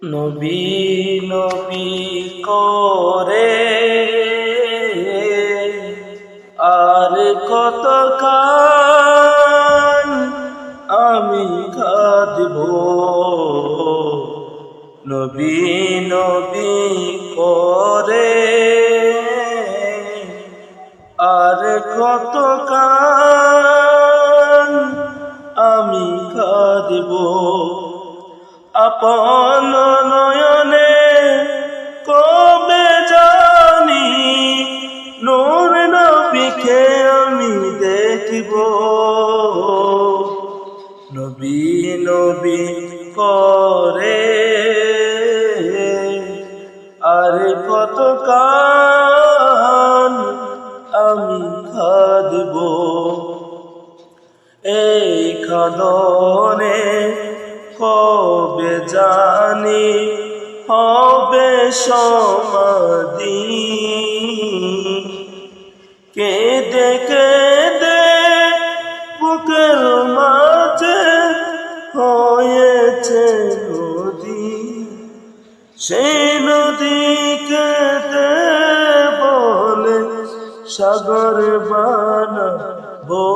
নবী নবী করে আর কত কাল আমি কাঁদব। নবী নবী করে আর কত কাল আমি কাঁদব। আপন নয়নে কবে জানি নূর নবীকে আমি দেখিব। নবী নবী করে আর কত কাল আমি কাঁদব। এই কাঁদনে কবে জানি হবে সমাধি। কেঁদে কেঁদে বুকের মাঝে হয়েছে নদী। সেই নদী কেঁদে বলে সাগর বানাবো।